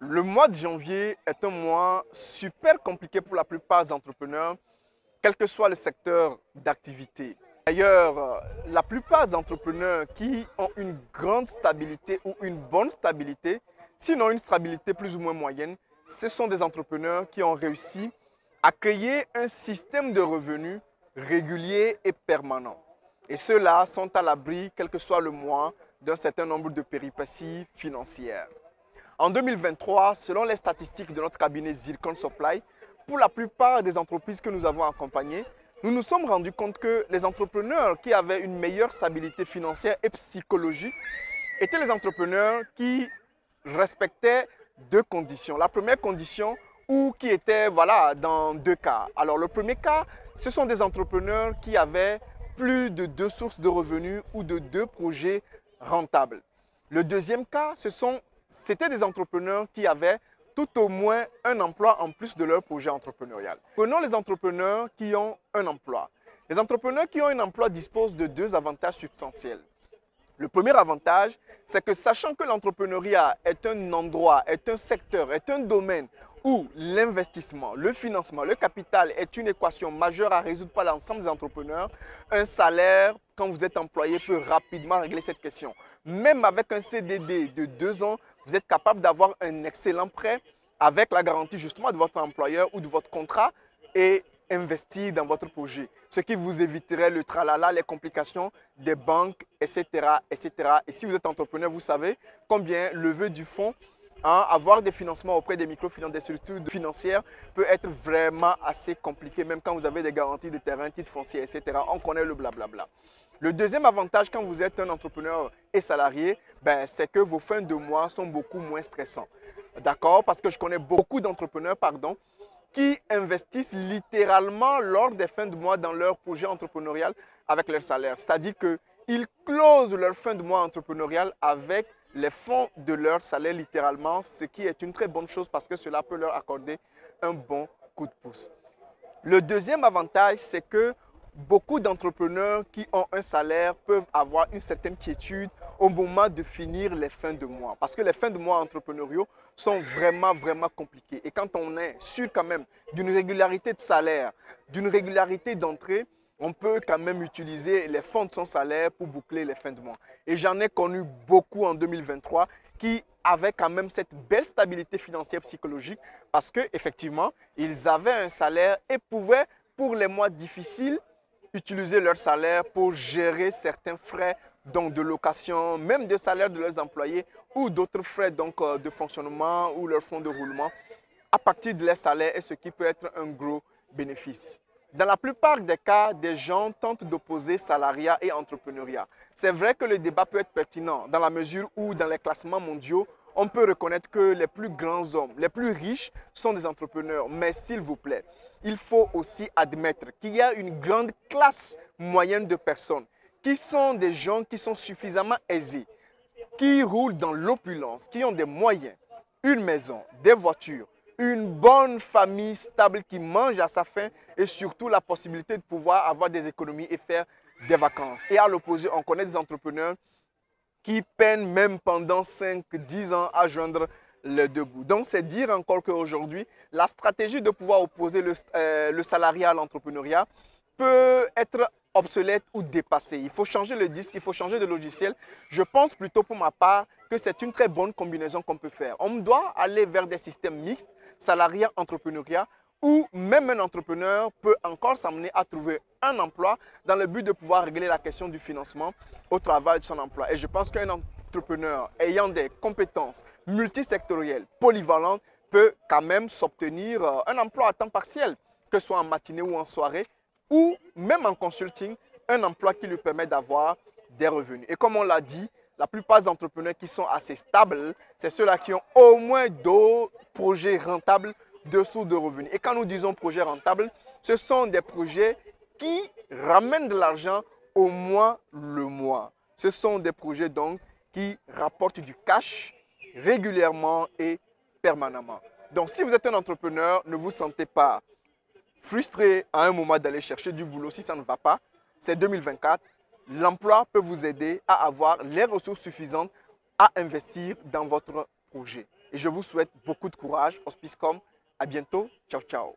Le mois de janvier est un mois super compliqué pour la plupart des entrepreneurs, quel que soit le secteur d'activité. D'ailleurs, la plupart des entrepreneurs qui ont une grande stabilité ou une bonne stabilité, sinon une stabilité plus ou moins moyenne, ce sont des entrepreneurs qui ont réussi à créer un système de revenus régulier et permanent. Et ceux-là sont à l'abri, quel que soit le mois, d'un certain nombre de péripéties financières. En 2023, selon les statistiques de notre cabinet Zircon Supply, pour la plupart des entreprises que nous avons accompagnées, nous nous sommes rendus compte que les entrepreneurs qui avaient une meilleure stabilité financière et psychologique étaient les entrepreneurs qui respectaient deux conditions. La première condition, ou qui était dans deux cas. Alors le premier cas, ce sont des entrepreneurs qui avaient plus de deux sources de revenus ou de deux projets rentables. Le deuxième cas, c'était des entrepreneurs qui avaient tout au moins un emploi en plus de leur projet entrepreneurial. Prenons les entrepreneurs qui ont un emploi. Les entrepreneurs qui ont un emploi disposent de deux avantages substantiels. Le premier avantage, c'est que sachant que l'entrepreneuriat est un endroit, est un secteur, est un domaine où l'investissement, le financement, le capital est une équation majeure à résoudre par l'ensemble des entrepreneurs, un salaire, quand vous êtes employé, peut rapidement régler cette question. Même avec un CDD de 2 ans, vous êtes capable d'avoir un excellent prêt avec la garantie justement de votre employeur ou de votre contrat et investir dans votre projet. Ce qui vous éviterait le tralala, les complications des banques, etc., etc. Et si vous êtes entrepreneur, vous savez combien lever du fonds, avoir des financements auprès des microfinances, des structures financières peut être vraiment assez compliqué, même quand vous avez des garanties de terrain, titres fonciers, etc. On connaît le blablabla. Le deuxième avantage quand vous êtes un entrepreneur et salarié, c'est que vos fins de mois sont beaucoup moins stressants. D'accord? Parce que je connais beaucoup d'entrepreneurs, qui investissent littéralement lors des fins de mois dans leur projet entrepreneurial avec leur salaire. C'est-à-dire qu'ils closent leur fin de mois entrepreneurial avec les fonds de leur salaire littéralement, ce qui est une très bonne chose parce que cela peut leur accorder un bon coup de pouce. Le deuxième avantage, c'est que beaucoup d'entrepreneurs qui ont un salaire peuvent avoir une certaine quiétude au moment de finir les fins de mois. Parce que les fins de mois entrepreneuriaux sont vraiment, vraiment compliquées. Et quand on est sûr quand même d'une régularité de salaire, d'une régularité d'entrée, on peut quand même utiliser les fonds de son salaire pour boucler les fins de mois. Et j'en ai connu beaucoup en 2023 qui avaient quand même cette belle stabilité financière psychologique parce qu'effectivement, ils avaient un salaire et pouvaient, pour les mois difficiles, utiliser leur salaire pour gérer certains frais donc de location, même de salaire de leurs employés ou d'autres frais de fonctionnement ou leur fonds de roulement à partir de leur salaire et ce qui peut être un gros bénéfice. Dans la plupart des cas, des gens tentent d'opposer salariat et entrepreneuriat. C'est vrai que le débat peut être pertinent dans la mesure où dans les classements mondiaux, on peut reconnaître que les plus grands hommes, les plus riches sont des entrepreneurs. Mais s'il vous plaît, il faut aussi admettre qu'il y a une grande classe moyenne de personnes qui sont des gens qui sont suffisamment aisés, qui roulent dans l'opulence, qui ont des moyens, une maison, des voitures, une bonne famille stable qui mange à sa faim et surtout la possibilité de pouvoir avoir des économies et faire des vacances. Et à l'opposé, on connaît des entrepreneurs qui peinent même pendant 5-10 ans à joindre les deux bouts. Donc c'est dire encore qu'aujourd'hui, la stratégie de pouvoir opposer le salariat à l'entrepreneuriat peut être obsolète ou dépassée. Il faut changer le disque, il faut changer de logiciel. Je pense plutôt pour ma part que c'est une très bonne combinaison qu'on peut faire. On doit aller vers des systèmes mixtes, salariat, entrepreneuriat, où même un entrepreneur peut encore s'amener à trouver un emploi dans le but de pouvoir régler la question du financement au travail de son emploi. Et je pense qu'un entrepreneur ayant des compétences multisectorielles, polyvalentes, peut quand même s'obtenir un emploi à temps partiel, que ce soit en matinée ou en soirée, ou même en consulting, un emploi qui lui permet d'avoir des revenus. Et comme on l'a dit, la plupart des entrepreneurs qui sont assez stables, c'est ceux-là qui ont au moins 2 projets rentables de sources de revenus. Et quand nous disons projets rentables, ce sont des projets qui ramènent de l'argent au moins le mois. Ce sont des projets donc qui rapportent du cash régulièrement et permanemment. Donc si vous êtes un entrepreneur, ne vous sentez pas frustré à un moment d'aller chercher du boulot si ça ne va pas. C'est 2024. L'emploi peut vous aider à avoir les ressources suffisantes à investir dans votre projet. et je vous souhaite beaucoup de courage. Hospicecom, à bientôt. Ciao, ciao.